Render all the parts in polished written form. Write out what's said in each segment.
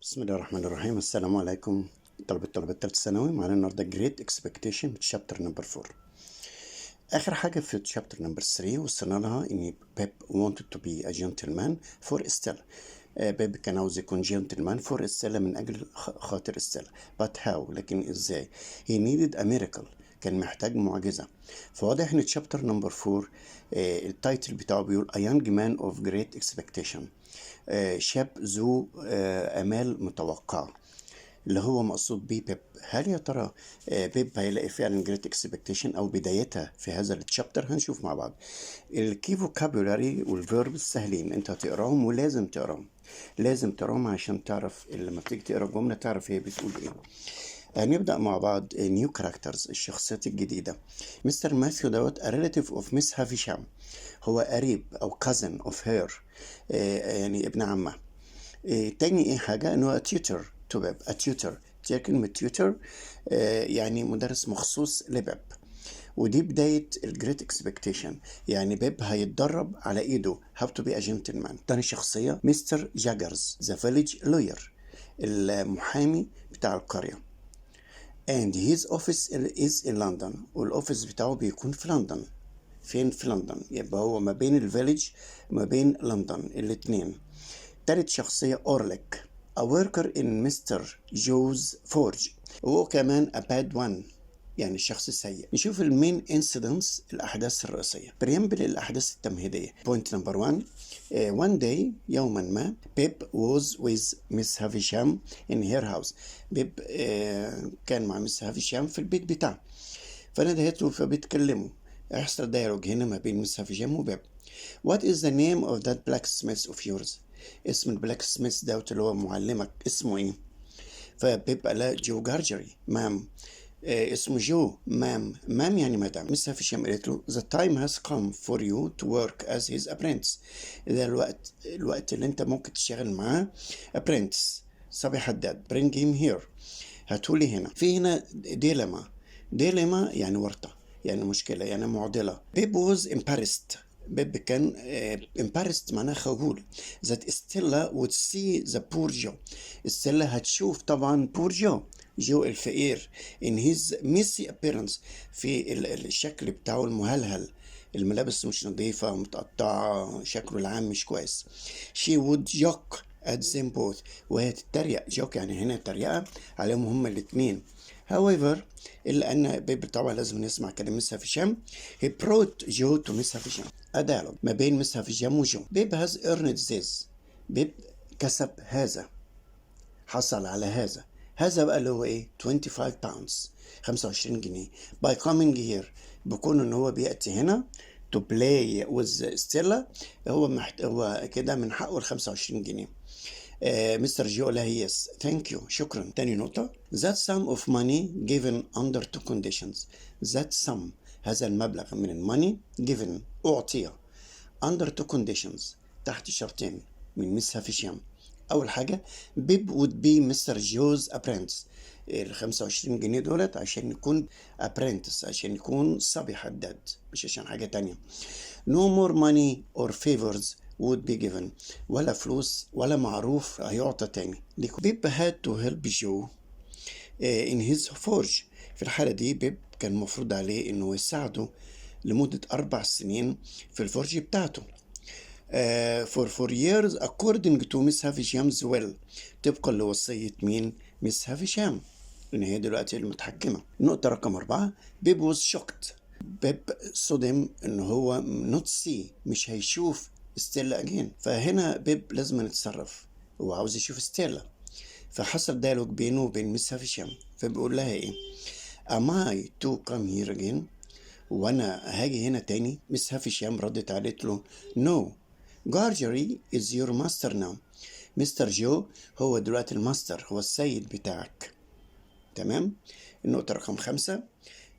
بسم الله الرحمن الرحيم. السلام عليكم طلبة ثالثة ثانوي. معانا النهارده جريت اكسبكتيشن شابتر نمبر 4. آخر حاجة في شابتر نمبر 3 وصلنا لها إن بيب wanted to be a gentleman for Estelle. بيب كان عاوز يكون جنتلمان فور استيلا من أجل خاطر استيلا. but how؟ لكن إزاي؟ he needed a miracle. كان محتاج معجزة. فواضح إن شابتر نمبر 4 التايتل بتاعه بيقول a young man of great expectation. شاب ذو آمال متوقعة، اللي هو مقصود بيه بيب. هل يا ترى بيب هيلاقي فعلا جريت اكسبكتيشن او بدايتها في هذا التشابتر؟ هنشوف مع بعض. الكي فوكابولاري والفيرب السهلين انت هتقراهم ولازم تقراهم، لازم تقراهم عشان تعرف لما بتيجي تقرا جمله تعرف هي بتقول ايه. هنبدأ مع بعض نيو كاركترز، الشخصيات الجديدة. مستر ماثيو دوت a relative of Miss هافيشام، هو قريب أو cousin of her، يعني ابن عمه. تاني ايه حاجة انه tutor to بيب. a tutor، كلمة tutor يعني مدرس مخصوص لبيب. ودي بداية الجريت اكسبكتيشن، يعني بيب هيتدرب على ايده how to be a gentleman. تاني شخصية مستر جاجرز the village lawyer، المحامي بتاع القرية. and his office is in London، والأوفيس بتاعه بيكون في لندن. فين؟ في لندن. يبقى هو ما بين الفيليج وما بين لندن الاتنين. تالت شخصية أورليك a worker in Mr. Joe's forge، وهو كمان a bad one، يعني الشخص السيء. نشوف المين انسيدنتس، الأحداث الرئيسية. بريمبل الأحداث التمهيدية. point number 1. one day، يوما ما، بيب was with Miss هافيشام in her house. بيب كان مع مس هافيشام في البيت بتاعه، فندهته فبيتكلموا. يحصل دايلوج هنا ما بين مس هافيشام وبيب. what is the name of that blacksmith of yours؟ اسم البلاك سميث دوت اللي هو معلمك اسمه ايه؟ فبيب قال جو جارجري. مام اسمه جو. مام يعني مدام. مس هافيشام قالت له the time has come for you to work as his apprentice. ده الوقت اللي انت ممكن تشتغل معاه apprentice، صبي حداد. bring him here، هاتولي هنا. في هنا ديليما يعني ورطة، يعني مشكلة، يعني معضلة. بيب was embarrassed. بيب كان embarrassed معناها خجول. that Stella would see the poor Joe. ستيلا هتشوف طبعا poor جو الفقير in his messy appearance، في الشكل بتاعه المهلهل، الملابس مش نظيفة متقطعة، شكله العام مش كويس. she would joke at them both، وهي تتريق. جوك يعني هنا تريقة عليهم هما الاتنين. however، إلا أن بيب طبعا لازم نسمع كلام مس هافيشام. he brought Joe to Miss هافيشام، a dialogue ما بين مس هافيشام وجو. بيب has earned this، بيب كسب هذا، حصل على هذا بقى اللي هو ايه 25 pounds، 25 جنيه by coming here، بكون ان هو بيأتي هنا to play with Stella. هو كده من حقه ال 25 جنيه. مستر جو قال لها yes thank you، شكرا. تاني نقطة that sum of money given under two conditions. that sum، هذا المبلغ من الماني given أعطي under two conditions، تحت شرطين من مس هافيشام. أول حاجة بيب would be مستر جوز apprentice، ال 25 جنيه دولت عشان يكون apprentice، عشان يكون صبي حداد، مش عشان حاجة تانية. no more money or favors would be given، ولا فلوس ولا معروف هيعطى تاني. بيب had to help Joe in his forge. في الحالة دي بيب كان مفروض عليه انه يساعده لمدة 4 سنين في الفورج بتاعته. for 4 years according to Miss هافيشام's will، طبقا لوصية مين؟ مس هافيشام، لأن هي دلوقتي المتحكمة. النقطة رقم 4. بيب was shocked، بيب صدم إن هو not see، مش هيشوف ستيلا أجين. فهنا بيب لازم يتصرف، هو عاوز يشوف ستيلا. فحصل ديالوج بينه وبين مس هافيشام، فبيقول لها إيه؟ am I to come here again؟ وأنا هاجي هنا تاني؟ مس هافيشام ردت عليت له no، جارجري is your master now. مستر جو هو دلوقتي الماستر، هو السيد بتاعك. تمام. النقطة رقم 5.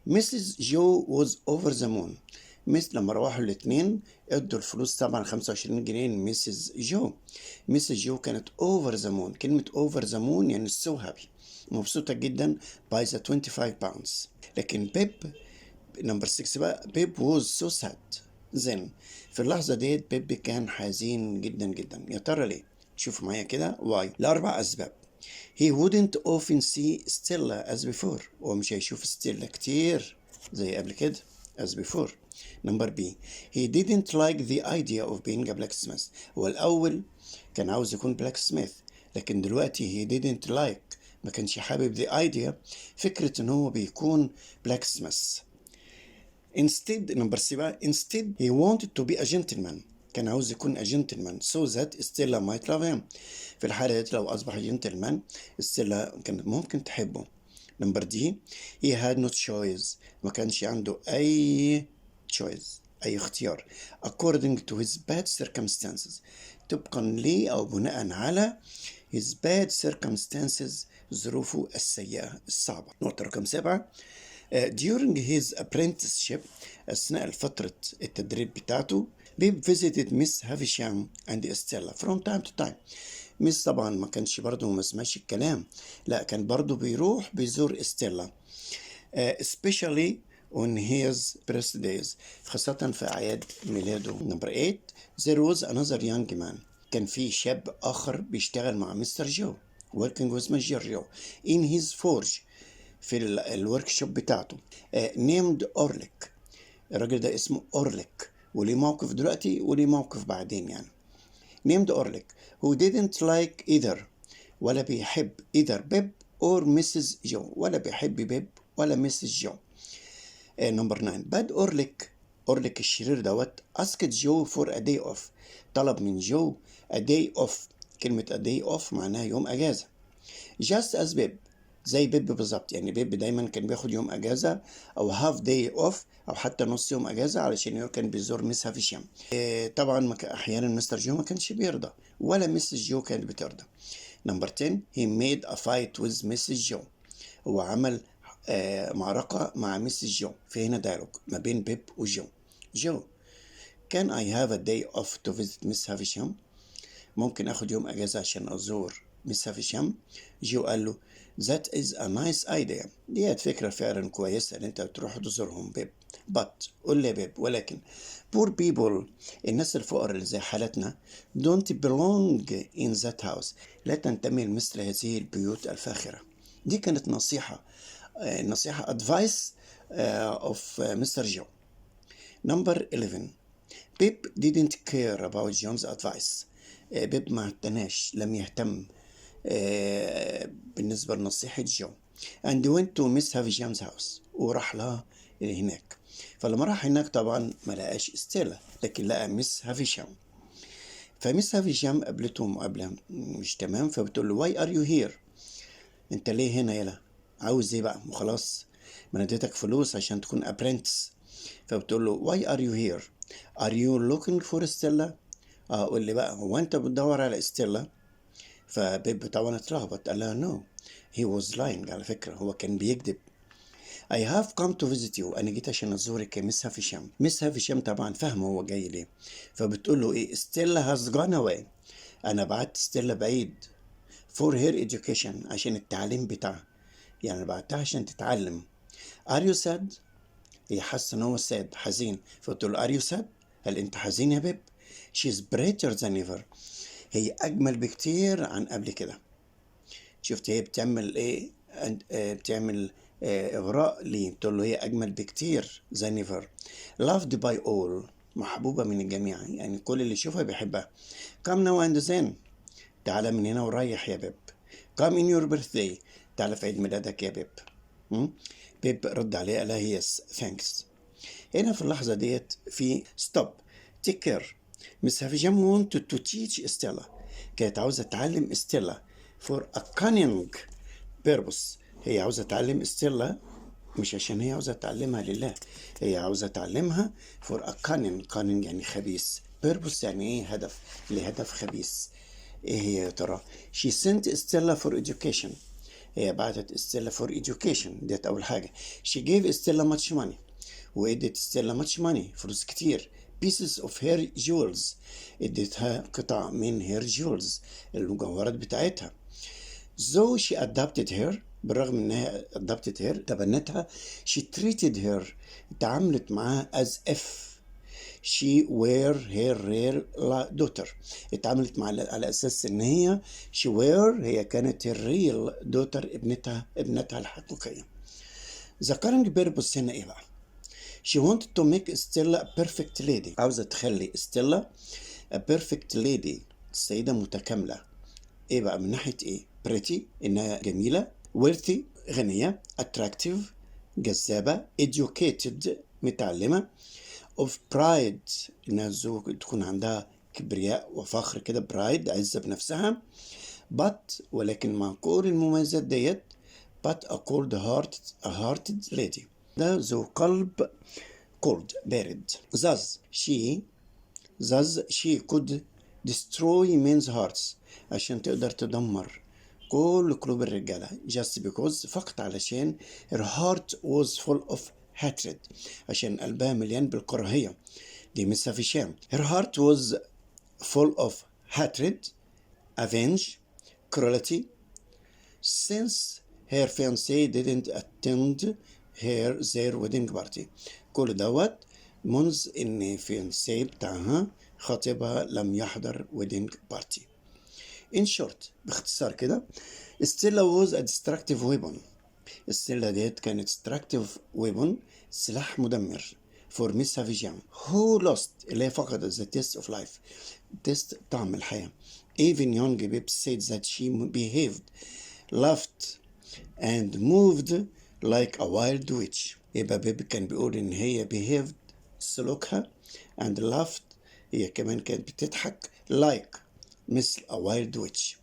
Mrs. جو was over the moon. لما روحوا الاتنين ادوا الفلوس طبعا 25 جنيه لميسيس جو. ميسيس جو كانت over the moon. كلمة over the moon يعني so happy، مبسوطة جدا by the 25 pounds. لكن بيب نمبر 6 بقى بيب was so sad then. في اللحظة ديت بيب كان حزين جدا جدا. يا ترى ليه؟ شوف معايا كده واي. لأربع أسباب. He wouldn't often see Stella as before. هو مش هيشوف ستيلا كتير زي قبل كده as before. Number B. He didn't like the idea of being a blacksmith. هو الأول كان عاوز يكون blacksmith، لكن دلوقتي he didn't like، ما كانش حابب the idea، فكرة إن هو بيكون blacksmith. Instead, number C بقى، instead he wanted to be a gentleman. كان عاوز يكون a gentleman so that Stella might love him. في الحالة دي لو أصبح gentleman ستيلا كانت ممكن تحبه. Number D. He had no choice. ما كانش عنده أي choice، أي اختيار. According to his bad circumstances. طبقا ليه أو بناء على his bad circumstances، ظروفه السيئة الصعبة. نقطة رقم 7. During his apprenticeship، أثناء فترة التدريب بتاعته، بيب visited Miss Havisham and Stella from time to time. ميس طبعا ما كانش برضه ما سمعش الكلام، لا كان برضه بيروح بيزور ستيلا especially on his birthdays، خاصة في أعياد ميلاده. Number 8. There was another young man. كان في شاب آخر بيشتغل مع مستر جو working with Mr. Joe in his forge، في الورك شوب بتاعته named أورليك. الراجل ده اسمه أورليك، وليه موقف دلوقتي وليه موقف بعدين يعني. named أورليك who didn't like either، ولا بيحب either بيب or Mrs. جو، ولا بيحب بيب ولا Mrs. جو. Number 9. باد أورليك الشرير دوت asked جو for a day off، طلب من جو a day off. كلمة a day off معناها يوم أجازة. just as بيب، زي بيب بالظبط، يعني بيب دايما كان بياخد يوم أجازة أو half day off أو حتى نص يوم أجازة علشان كان بيزور ميس هافيشام. طبعا أحيانا مستر جو ما كانش بيرضى ولا ميسز جو كانت بترضى. Number 10. He made a fight with Mrs. جو. هو عمل معركة مع ميسز جو. في هنا دايلوج ما بين بيب وجو. جو can I have a day off to visit Miss هافيشام؟ ممكن أخد يوم أجازة عشان أزور ميس هافيشام؟ جو قال له that is a nice idea. دي فكرة فعلا كويسة إن أنت تروح تزورهم بيب. but قول لي بيب، ولكن poor people، الناس الفقراء اللي زي حالتنا don't belong in that house، لا تنتمي لمثل هذه البيوت الفاخرة. دي كانت نصيحة advice of Mr. Joe. Number 11. بيب didn't care about John's advice. بيب ما اعتناش، لم يهتم بالنسبة لنصيحة جو. and went to Miss Havisham's house، وراح لها هناك. فلما راح هناك طبعا ما لقاش ستيلا، لكن لقى ميس هافيشام. فميس هافيشام قابلته مقابلة مش تمام، فبتقول له why are you here؟ انت ليه هنا يلا؟ عاوز ايه بقى؟ وخلاص ما اديتك فلوس عشان تكون apprentice. فبتقول له why are you here؟ are you looking for Stella؟ قول لي بقى، هو انت بتدور على ستيلا؟ فبيب طبعا اتلخبط، قال لها no he was lying، على فكرة هو كان بيكذب. I have come to visit you، أنا جيت عشان أزورك يا مس هافيشام. مس هافيشام طبعا فاهمة هو جاي ليه، فبتقول له إيه ستيلا has gone away، أنا بعت ستيلا بعيد for her education، عشان التعليم بتاعها، يعني بعتها عشان تتعلم. are you sad؟ هي حاسة إن هو sad حزين، فبتقول له are you sad؟ هل أنت حزين يا بيب؟ she's brighter than ever، هي أجمل بكتير عن قبل كده. شفت هي بتعمل إيه؟ بتعمل إغراء ليه، بتقول له هي أجمل بكتير than ever. loved by all، محبوبة من الجميع، يعني كل اللي يشوفها بيحبها. come now and then، تعالى من هنا وريح يا بيب. come in your birthday، تعالى في عيد ميلادك يا بيب. بيب رد عليه قال لها yes thanks. هنا في اللحظة ديت في stop take care. Miss Havisham wanted to teach Stella، كانت عاوزة تعلم ستيلا for a cunning purpose. هي عاوزة تعلم ستيلا مش عشان هي عاوزة تعلمها لله، هي عاوزة تعلمها for a cunning يعني خبيث، purpose يعني ايه هدف، لهدف خبيث. ايه هي يا ترى؟ she sent Stella for education، هي بعتت ستيلا for education، ديت أول حاجة. she gave Stella much money، وادت ستيلا much money، فلوس كتير. pieces of her jewels، اديتها قطع من her jewels، المجوهرات بتاعتها. though she adopted her، بالرغم انها adopted her تبنتها، she treated her، تعاملت معها as if she were her real daughter. اتعاملت على أساس إن هي she were هي كانت her real daughter ابنتها الحقيقية. the current purpose هنا إيه بقى؟ she wanted to make Stella a perfect lady. عاوزة تخلي Stella a perfect lady السيدة متكاملة. إيه بقى من ناحية إيه؟ pretty إنها جميلة، worthy غنية، attractive جذابة، educated متعلمة، of pride إنها تكون عندها كبرياء وفخر كده، pride عزة بنفسها، but ولكن مع كل المميزات ديت but a hearted lady ده ذو قلب cold بارد. thus she could destroy men's hearts عشان تقدر تدمر كل قلوب الرجالة just because فقط علشان her heart was full of hatred عشان قلبها مليان بالكراهية. دي مش في شام. her heart was full of hatred, revenge, cruelty since her fiancé didn't attend their wedding party. كل دوت منذ ان fiancé بتاعها خطيبها لم يحضر wedding party. in short باختصار كده Stella was a destructive weapon. Stella ديت كانت destructive weapon سلاح مدمر for Miss Havijam who lost اللي هي فقدت the taste of life taste طعم الحياة. even young Pip said that she behaved, laughed and moved like a wild witch. يبقى بيب كان بيقول ان هي behaved سلوكها and laughed هي كمان كانت بتضحك like مثل a wild witch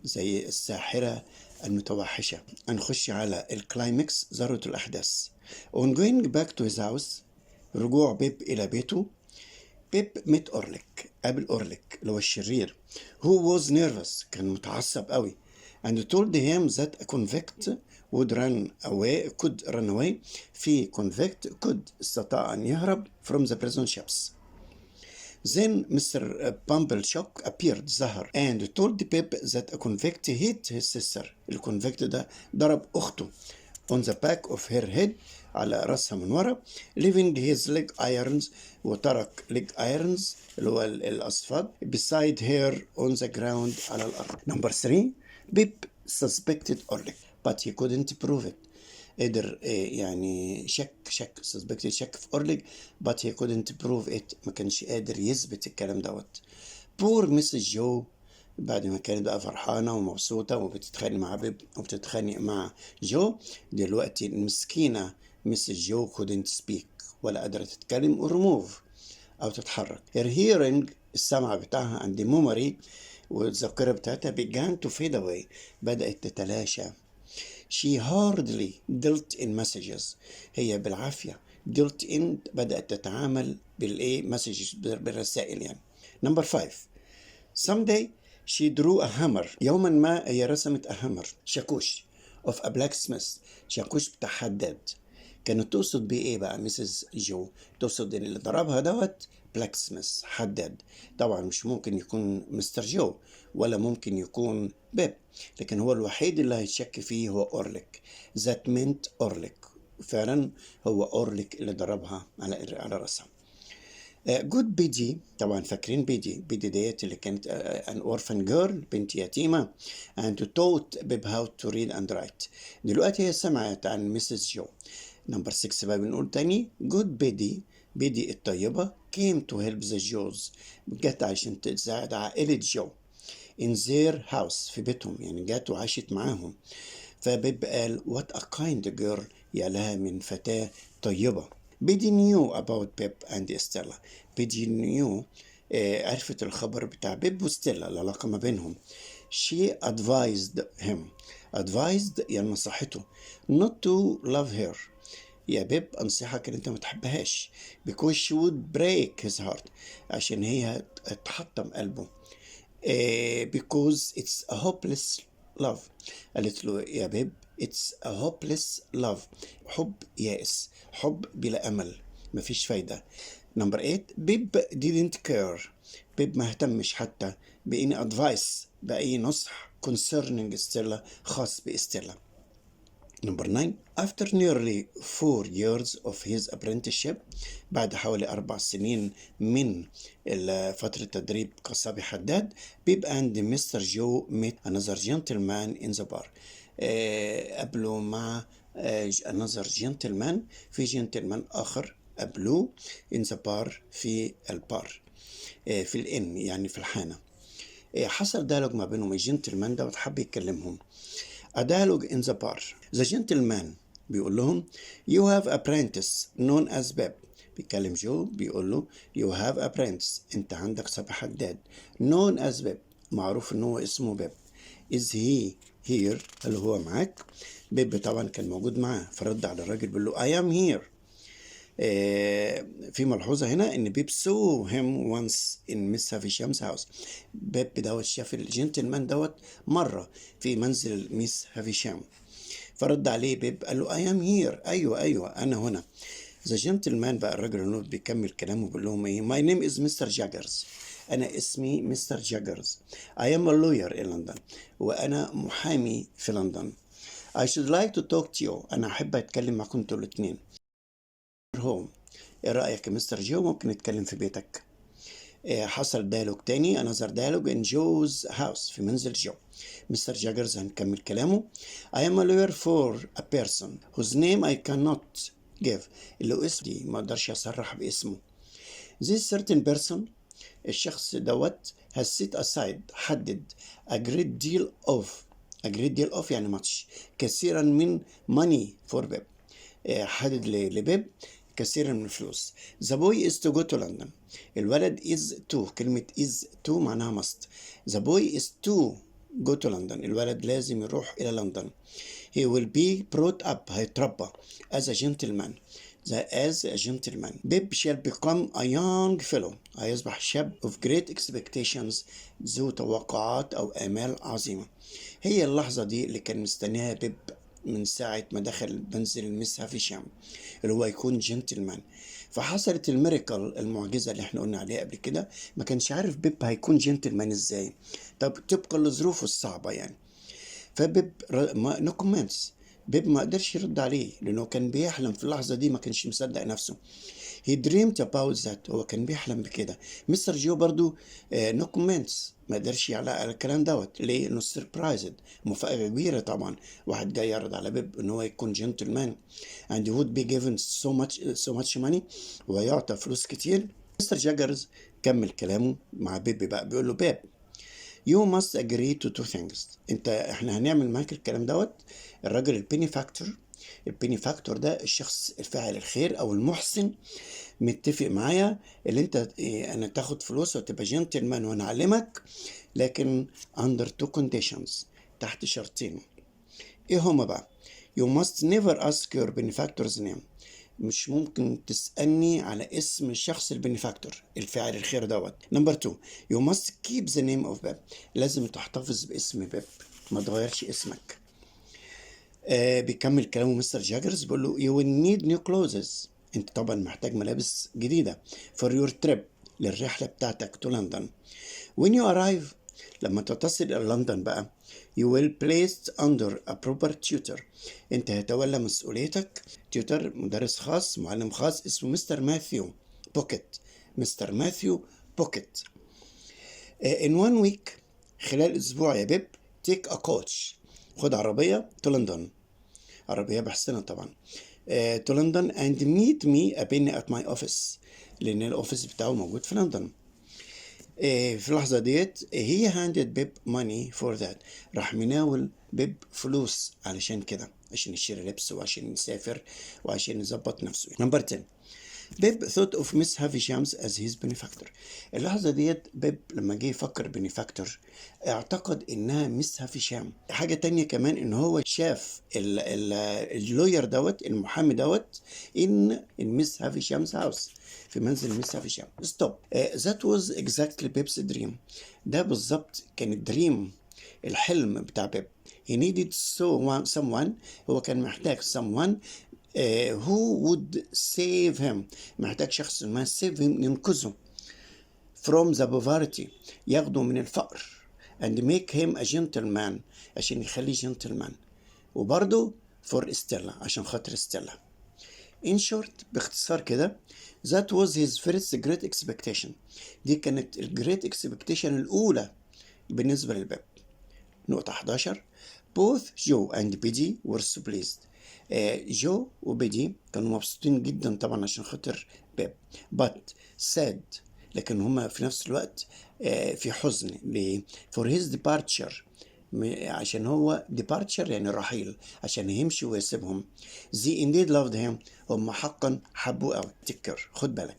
زي الساحرة المتوحشة. هنخش على الكلايمكس ذروة الأحداث. on going back to his house رجوع بيب إلى بيته بيب met أورليك قابل أورليك اللي هو الشرير who was nervous كان متعصب قوي and told him that a convict would could run away. في convict could استطاع أن يهرب from the prison ships. Then Mr. Pumblechook appeared ظهر and told Pip that a convict hit his sister. الconvict ده ضرب أخته on the back of her head على رأسها من ورا leaving his leg irons وترك leg irons اللي هو الأصفاد beside her on the ground على الأرض. Number 3 Pip suspected Orlick but he couldn't prove it. قدر يعني شك في أورليك but he couldn't prove it ما كانش قادر يثبت الكلام دوت. poor Mrs. جو بعد ما كانت بقى فرحانة ومبسوطة وبتتخانق مع بيب وبتتخانق مع جو دلوقتي المسكينة Mrs. جو couldn't speak ولا قادرة تتكلم or move أو تتحرك. her hearing السمع بتاعها and the memory والذاكرة بتاعتها began to fade away بدأت تتلاشى. she hardly dealt in messages هي بالعافية dealt in بدأت تتعامل messages بالرسائل يعني. number 5 someday she drew a hammer يوما ما هي رسمت a hammer شاكوش of a blacksmith شاكوش بتاع حداد. كانت تقصد بيه ايه بقى مسز جو؟ تقصد ان اللي ضربها دوت blacksmith حداد. طبعا مش ممكن يكون مستر جو ولا ممكن يكون بيب لكن هو الوحيد اللي هيتشك فيه هو أورليك. that meant أورليك فعلا هو أورليك اللي ضربها على رأسها. جود بيدي طبعا فاكرين بيدي ديت اللي كانت an orphan girl بنت يتيمة and taught Pip how to read and write. دلوقتي هي سمعت عن مسز جو. نمبر 6 بقى بنقول تاني جود بيدي الطيبة came to help the Joes جت عشان تساعد عائلة جو in their house في بيتهم يعني جت وعاشت معاهم. فبيب قال what a kind girl يا لها من فتاة طيبة. بيدي knew about Pip and Stella. بيدي knew عرفت الخبر بتاع بيب وستيلا العلاقة ما بينهم. she advised him يعني نصحته not to love her يا بيب أنصحك إن أنت ما تحبهاش because she would break his heart عشان هي تحطم قلبه because it's a hopeless love. قالت له يا بيب it's a hopeless love حب يائس حب بلا أمل مفيش فايدة. نمبر 8 بيب didn't care بيب ما اهتمش حتى بأي advice بأي نصح concerning ستيلا خاص بستيلا. Number 9. After nearly 4 years of his apprenticeship, بعد حوالي 4 سنين من فترة تدريب كصبي حداد, Bib and Mr. Joe met another gentleman in the bar. قابلوا مع another gentleman, في gentleman آخر قابلوه in the bar, في البار, في الإن يعني في الحانة. حصل ديالوج ما بينهم. الجنتلمان ده حب يكلمهم. A dialogue in the bar. The gentleman بيقول لهم you have apprentice known as Beb. بيكلم جو بيقول له you have apprentice, انت عندك صبي حداد, known as Beb, معروف ان هو اسمه بيب. is he here, هل هو معاك؟ بيب طبعا كان موجود معاه, فرد على الراجل بيقول له I am here. في ملحوظة هنا ان بيب saw him once in Miss هافيشام's house. بيب دوت شاف الجنتلمان دوت مرة في منزل ميس هافيشام, فرد عليه بيب قال له I am here. ايوه انا هنا. ذا جنتلمان بقى الراجل اللي بيكمل كلامه بيقول لهم ايه my name is Mr. Jaggers, انا اسمي مستر جاجرز. I am a lawyer in London, وانا محامي في لندن. I should like to talk to you, انا احب اتكلم معكم انتوا الاثنين. هوم, ايه رأيك يا مستر جو, ممكن نتكلم في بيتك؟ حصل ديالوج تاني, another dialogue in Joe's house, في منزل جو. مستر جاجرز هنكمل كلامه. I am a lawyer for a person whose name I cannot give, اللي اسمي ما اقدرش اصرح باسمه. This certain person, الشخص دوت has set aside, حدد a great deal of يعني ماتش, كثيرا من money for Beb, حدد لبيب كثيرا من الفلوس. The boy is to go to London. الولد is to, كلمة is to معناها must. The boy is to go to London. الولد لازم يروح إلى لندن. He will be brought up, هيتربى as a gentleman. As a gentleman. Bib shall become a young fellow. هيصبح شاب of great expectations, ذو توقعات أو آمال عظيمة. هي اللحظة دي اللي كان مستنيها بيب من ساعة ما دخل منزل ميس هافيشام, اللي هو يكون جنتلمان. فحصلت الميراكل, المعجزة اللي احنا قلنا عليها قبل كده. ما كانش عارف بيب هيكون جنتلمان ازاي, طب طبقا لظروفه الصعبة يعني. فبيب نو كومنتس, بيب ما قدرش يرد عليه لانه كان بيحلم في اللحظة دي, ما كانش مصدق نفسه. He dreamed about that, هو كان بيحلم بكده. مستر جو برضو نو كومنتس, ما قدرش على الكلام دوت. ليه؟ انه سربرايزد, مفاجأة كبيرة طبعا, واحد جاي يعرض على بيب ان هو يكون جنتلمان and he would be given so much money, ويعطى فلوس كتير. مستر جاجرز كمل كلامه مع بيب بقى, بيقول له بيب you must agree to two things. احنا هنعمل معاك الكلام دوت. الراجل البيني فاكتور ده الشخص الفاعل الخير او المحسن, متفق معايا اللي انت انا تاخد فلوس وتبقى جنتلمان وانا اعلمك, لكن under two conditions, تحت شرطين. ايه هما بقى؟ you must never ask your benefactor's name, مش ممكن تسألني على اسم الشخص البنفاكتور الفاعل الخير دوت. نمبر 2 you must keep the name of Beb, لازم تحتفظ باسم بيب, ما تغيرش اسمك. بيكمل كلامه مستر جاجرز, بيقول له you will need new clothes, انت طبعا محتاج ملابس جديدة for your trip, للرحلة بتاعتك to London. when you arrive, لما تصل إلى لندن بقى, you will placed under a proper tutor, انت هتولى مسؤوليتك tutor, مدرس خاص, معلم خاص اسمه مستر ماثيو بوكيت. مستر ماثيو بوكيت. in 1 week, خلال اسبوع يا بيب, take a coach, خد عربية to London, عربية بحسنة طبعا, to London and meet me قابلني at my office, لأن الأوفيس بتاعه موجود في لندن. في اللحظة ديت هي handed بيب money for that, راح مناول بيب فلوس علشان كده, عشان يشتري لبس وعشان يسافر وعشان يظبط نفسه. نمبر 10 بيب thought of Miss Havishams as his benefactor. اللحظة ديت بيب لما جه يفكر benefactor اعتقد انها مس هافيشام. حاجة تانية كمان ان هو شاف اللوير دوت, المحامي دوت, in Miss Havisham's house, في منزل مس هافيشام. stop. that was exactly Bib's dream. ده بالظبط كان الدريم, الحلم بتاع بيب. he needed someone, هو كان محتاج someone who would save him, محتاج شخص ما save him, ينقذه from the poverty, ياخده من الفقر, and make him a gentleman, عشان يخليه gentleman, وبرضه for Stella عشان خاطر ستيلا. In short باختصار كده that was his first great expectation. دي كانت الجريت expectation الأولى بالنسبة للبيب. نقطة 11 both Joe and Biddy were so pleased. جو وبيدي كانوا مبسوطين جدا طبعا عشان خاطر بيب but sad لكن هما في نفس الوقت في حزن ليه for his departure عشان هو departure يعني رحيل عشان يمشي ويسيبهم. they indeed loved him هم حقا حبوا أوي. تذكر خد بالك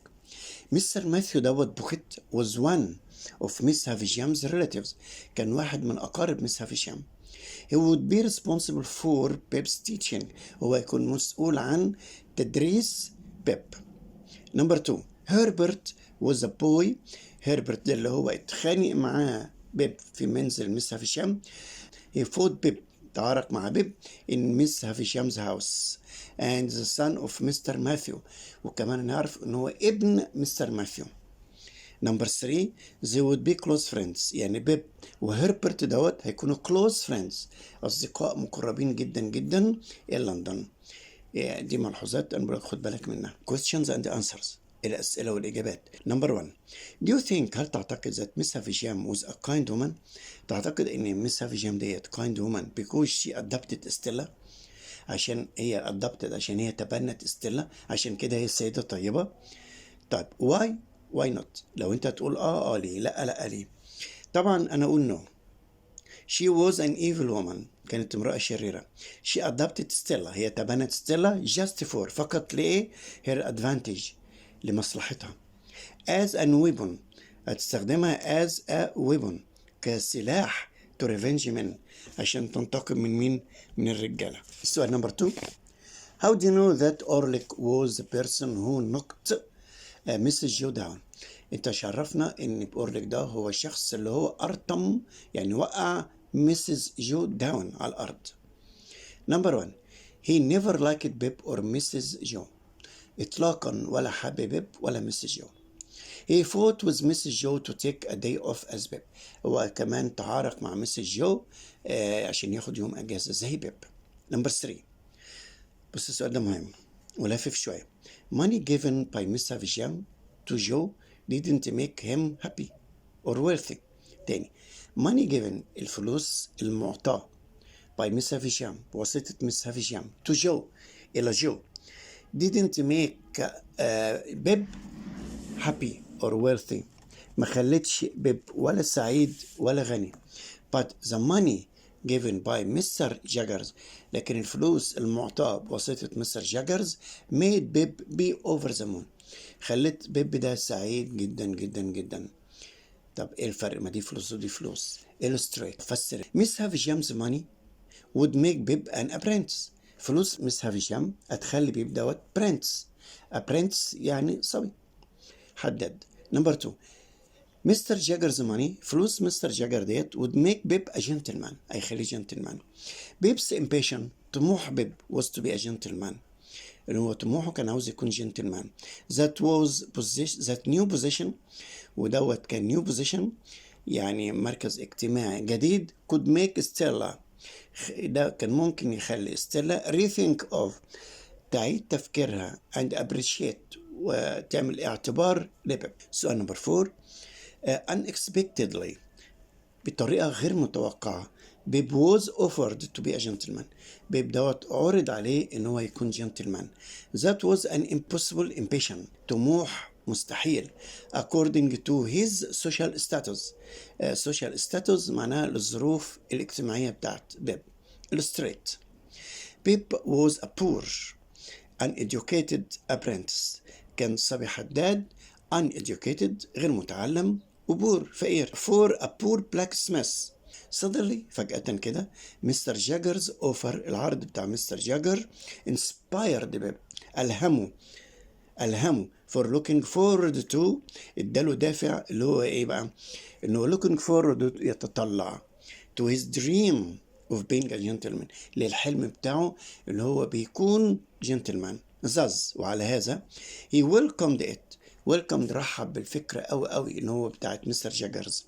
مستر ماثيو دوت بوكيت was one of Miss Havisham's relatives. كان واحد من أقارب مس هافيشام. he would be responsible for Pep's teaching. هو يكون مسؤول عن تدريس بيب. number 2 Herbert was a boy. Herbert ده اللي هو اتخانق مع بيب في منزل مس هافيشام. he fought بيب تعارك مع بيب in Miss Havisham's house and the son of Mr. Matthew. وكمان نعرف انه هو ابن مستر ماثيو. number 3 they would be close friends. يعني بيب وهربرت دوت هيكونوا close friends أصدقاء مقربين جدا جدا إلى لندن. دي ملحوظات أنا بقول خد بالك منها. questions and answers الأسئلة والإجابات. number 1 do you think هل تعتقد that Miss Havisham was a kind woman؟ تعتقد إن Miss Havisham ديت kind woman because she adopted Stella عشان هي adopted عشان هي تبنت ستيلا عشان كده هي سيدة طيبة. طيب why not؟ لو انت تقول ليه لا ليه؟ طبعا انا اقول no. she was an evil woman كانت امرأة شريرة. she adopted Stella هي تبنت ستيلا just for فقط لإيه؟ her advantage لمصلحتها. as a weapon هتستخدمها as a weapon كسلاح to revenge men عشان تنتقم من مين؟ من الرجالة. السؤال نمبر 2 how do you know that Orlick was the person who knocked Mrs. Joe down؟ انت شرفنا ان اورليك ده هو الشخص اللي هو ارتم يعني وقع Mrs. Joe down على الارض. نمبر 1 he never liked Pip or Mrs. Joe اطلاقا ولا حب بيب ولا Mrs. Joe. he fought with Mrs. Joe to take a day off as Pip. هو كمان تعارك مع Mrs. Joe عشان ياخد يوم اجازه زي بيب. نمبر 3 بص السؤال ده مهم ولافف شويه. money given by Miss Havisham to Joe didn't make him happy or wealthy. تاني money given الفلوس المعطاة by Miss Havisham بواسطة Miss Havisham to Joe إلى جو didn't make بيب happy or wealthy ما خلتش بيب ولا سعيد ولا غني. but the money given by Mr. Jaggers لكن الفلوس المعطاة بواسطة Mr. Jaggers made بيب be over the moon خلت بيب ده سعيد جدا جدا جدا. طب ايه الفرق ما دي فلوس ودي فلوس؟ illustrate فسر. Miss Havisham's money would make بيب an apprentice. فلوس Miss Havisham هتخلي بيب دوت apprentice. apprentice يعني صبي حدد. نمبر 2 مستر جاجرز ماني فلوس مستر جاجر ديت would make بيب a gentleman هيخليه جنتلمان. بيبس impatient طموح بيب was to be a gentleman اللي هو طموحه كان عاوز يكون جنتلمان. that new position ودوت كان new position يعني مركز اجتماعي جديد could make Stella ده كان ممكن يخلي ستيلا rethink of تعيد تفكيرها and appreciate وتعمل اعتبار لبيب. سؤال نمبر 4 unexpectedly بطريقة غير متوقعة بيب was offered to be a gentleman. بيب دوت عرض عليه ان هو يكون gentleman. that was an impossible ambition طموح مستحيل according to his social status. social status معناها الظروف الاجتماعية بتاعت بيب. illustrate بيب was a poor uneducated apprentice كان صبي حداد uneducated غير متعلم وبور فقير for a poor blacksmith. suddenly فجأة كده مستر جاجرز اوفر العرض بتاع مستر جاجر inspired بيب ألهمه for looking forward to اداله دافع اللي هو ايه بقى انه looking forward يتطلع to his dream of being a gentleman للحلم بتاعه اللي هو بيكون gentleman. وعلى هذا he welcomed it welcomed رحب بالفكرة قوي ان هو بتاعت مستر جاجرز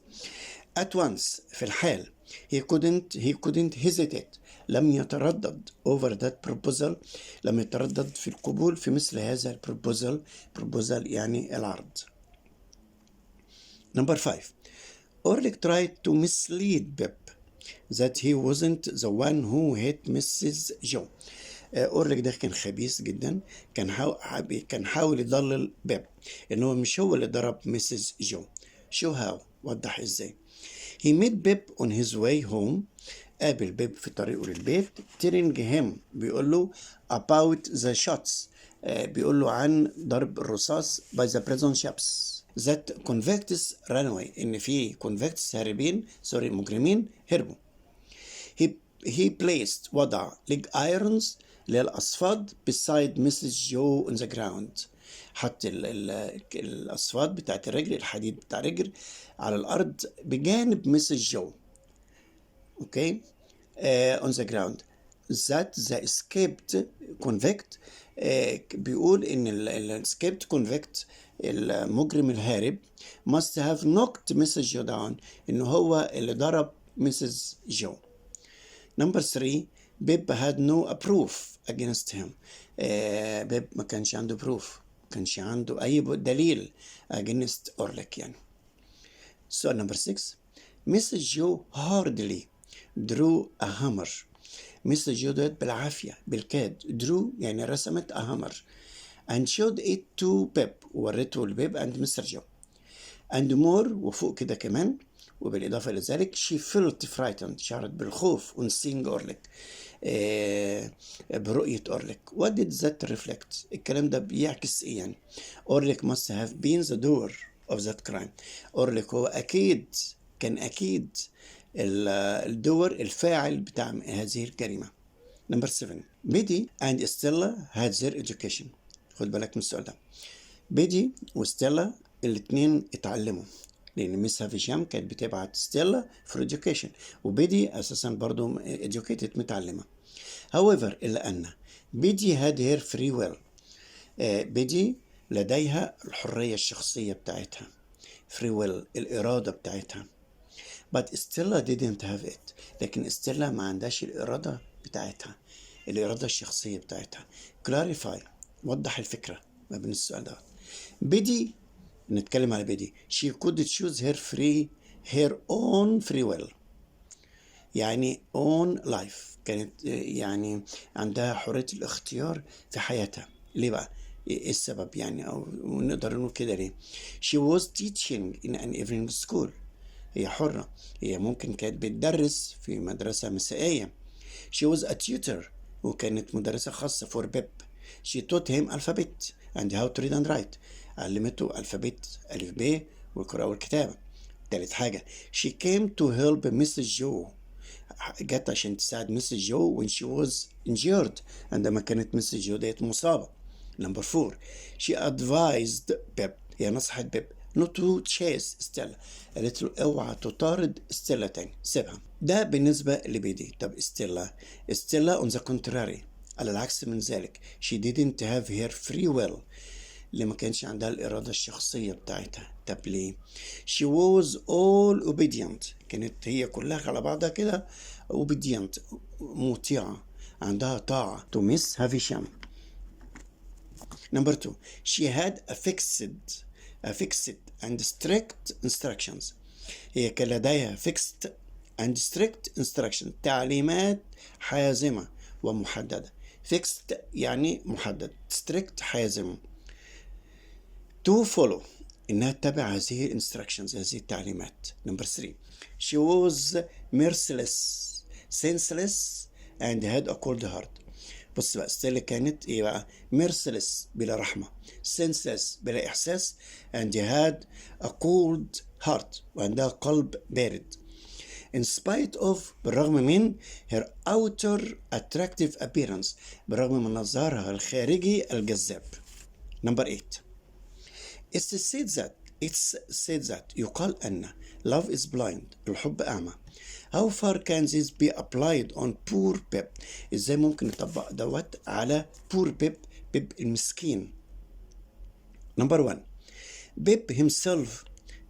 at once في الحال. he couldn't hesitate. لم يتردد over that proposal. لم يتردد في القبول في مثل هذا البروبوزال. proposal يعني العرض. Number 5. Orlick tried to mislead Pip that he wasn't the one who hit Mrs. Joe. أورليك ده كان خبيث جدا. كان حاول يضلل بيب إن هو مش هو اللي ضرب مسز جو. شو هاو؟ وضح إزاي. He met Pip on his way home. قابل بيب في طريقه للبيت. telling him بيقول له about the shots. بيقول له عن ضرب الرصاص by the prison ships that convicts ran away. إن في convicts هاربين مجرمين هربوا. He placed وضع leg irons للأصفاد beside Mrs. Joe on the ground. حط الأصفاد بتاعت الرجل، الحديد بتاع الرجل على الأرض بجانب Mrs. Joe. Okay. On the ground. That the escaped convict بيقول إن escaped convict المجرم الهارب must have knocked Mrs. Joe down. إنه هو اللي ضرب Mrs. Joe. Number 3. Pip had no proof against him. بيب ما كانش عنده proof. ما كانش عنده أي دليل against أورليك يعني. So number 6. Mrs. Joe hardly drew a hammer. Mrs. Joe ديت بالعافية بالكاد. drew يعني رسمت a hammer and showed it to Pip. وورته لبيب and Mr. Joe. and more وفوق كده كمان وبالإضافة لذلك she felt frightened. شعرت بالخوف on seeing أورليك. برؤية أورليك. What did that reflect؟ الكلام ده بيعكس إيه يعني؟ أورليك must have been the doer of that crime. أورليك هو كان أكيد الدور الفاعل بتاع هذه الجريمة. Number 7. Biddy and Stella had their education. خد بالك من السؤال ده. بيدي وستيلا الاثنين اتعلموا لأن ميس هافيشام كانت بتبعت ستيلا for education وبيدي أساسا برضو educated متعلمة. however إلا أن بيدي had her free will. بيدي لديها الحرية الشخصية بتاعتها free will الإرادة بتاعتها. but Stella didn't have it. لكن ستيلا ما عندهاش الإرادة بتاعتها الإرادة الشخصية بتاعتها. clarify وضح الفكرة ما بين السؤال ده. بيدي نتكلم على بيدي she could choose her own free will يعني own life. كانت يعني عندها حرية الاختيار في حياتها. ليه بقى؟ ايه السبب يعني او نقدر نقول كده ليه؟ she was teaching in an evening school. هي حرة. هي ممكن كانت بتدرس في مدرسة مسائية. she was a tutor وكانت مدرسة خاصة for Pip. she taught him alphabet and how to read and write. علمته الفابت ألف ب والقراءة والكتابة. تالت حاجة she came to help Mrs. Joe. جت عشان تساعد Mrs. Joe when she was injured عندما كانت Mrs. Joe ديت مصابة. Number 4. she advised Pip. هي نصحت بيب not to chase Stella. قالت له اوعى تطارد ستيلا تاني سيبها. ده بالنسبة لبيدي. طب ستيلا on the contrary على العكس من ذلك she didn't have her free will. اللي ما كانش عندها الإرادة الشخصية بتاعتها. طب ليه؟ she was all obedient. كانت هي كلها على بعضها كده obedient مطيعة عندها طاعة to Miss Havisham. Number 2. she had a fixed and strict instructions. هي كان لديها fixed and strict instructions تعليمات حازمة ومحددة. fixed يعني محدد strict حازم to follow إنها تتبع هذه instructions هذه التعليمات. Number 3. she was merciless senseless and had a cold heart. بص بقى ستيلا كانت ايه بقى merciless بلا رحمة senseless بلا إحساس and had a cold heart وعندها قلب بارد. in spite of بالرغم من her outer attractive appearance بالرغم من مظهرها الخارجي الجذاب. Number 8. It's said that يقال أن love is blind الحب أعمى. How far can this be applied on poor Pip؟ إزاي ممكن نطبق دوت على poor Pip المسكين. Number 1. Pip himself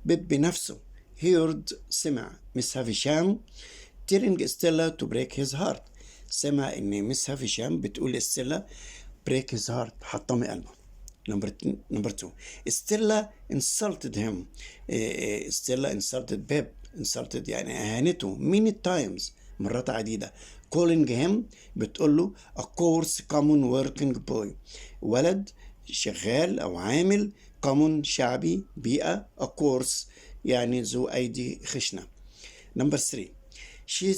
Pip بنفسه heard سمع Miss Havisham telling Stella to break his heart. سمع إن مس هافشام بتقول لستيلا break his heart حطمي قلبه. Number 2 Stella insulted him. Stella insulted Pep. insulted يعني أهانته many times مرات عديدة. calling him بتقول له a coarse common working boy ولد شغال أو عامل common شعبي بيئة a coarse يعني ذو أيدي خشنة. Number 3 She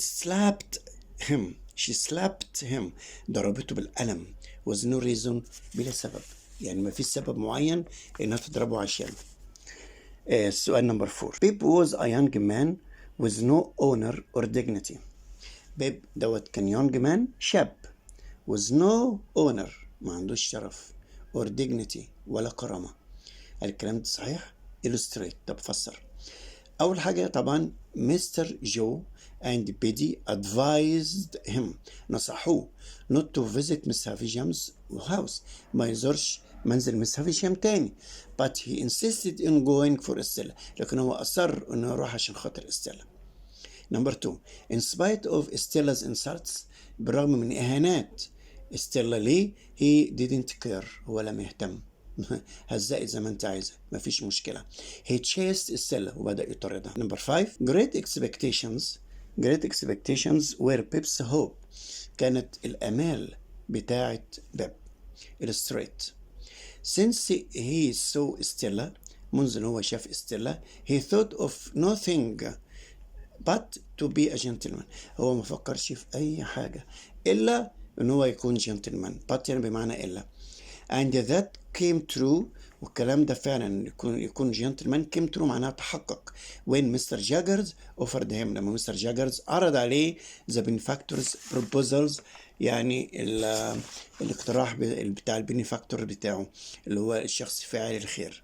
slapped him ضربته بالقلم with no reason بلا سبب يعني ما فيش سبب معين انها تضربه عشان. السؤال نمبر 4 Pip was a young man with no honor or dignity. بيب دوت كان young man شاب with no honor ما عندوش شرف or dignity ولا كرامة. الكلام ده صحيح؟ illustrate طب فسر. أول حاجة طبعا مستر جو and Biddy advised him نصحوه not to visit Miss Havisham's house ما يزورش منزل مس هافيشام تاني but he insisted in going for Stella لكن هو أصر إنه يروح عشان خاطر Stella. Number 2 in spite of Stella's insults بالرغم من إهانات Stella ليه he didn't care هو لم يهتم هزقت زي ما انت عايزة مفيش مشكلة. he chased Stella وبدأ يطاردها. Number 5 great expectations were Pip's hope كانت الأمال بتاعت بيب. illustrate since he saw Stella منذ ان هو شاف Stella he thought of nothing but to be a gentleman هو ما فكرش في أي حاجة إلا ان هو يكون gentleman but يعني بمعنى إلا and that came true والكلام ده فعلا يكون gentleman came true معناها تحقق when Mr. Jaggers offered him لما Mr. Jaggers عرض عليه the benefactor's proposals يعني الاقتراح بتاع البينيفاكتور بتاعه اللي هو الشخص فاعل الخير.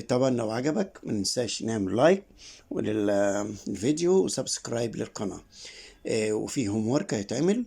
طبعا لو عجبك ما ننساش نعمل لايك للفيديو وسبسكرايب للقناة. وفي هوم ورك هيتعمل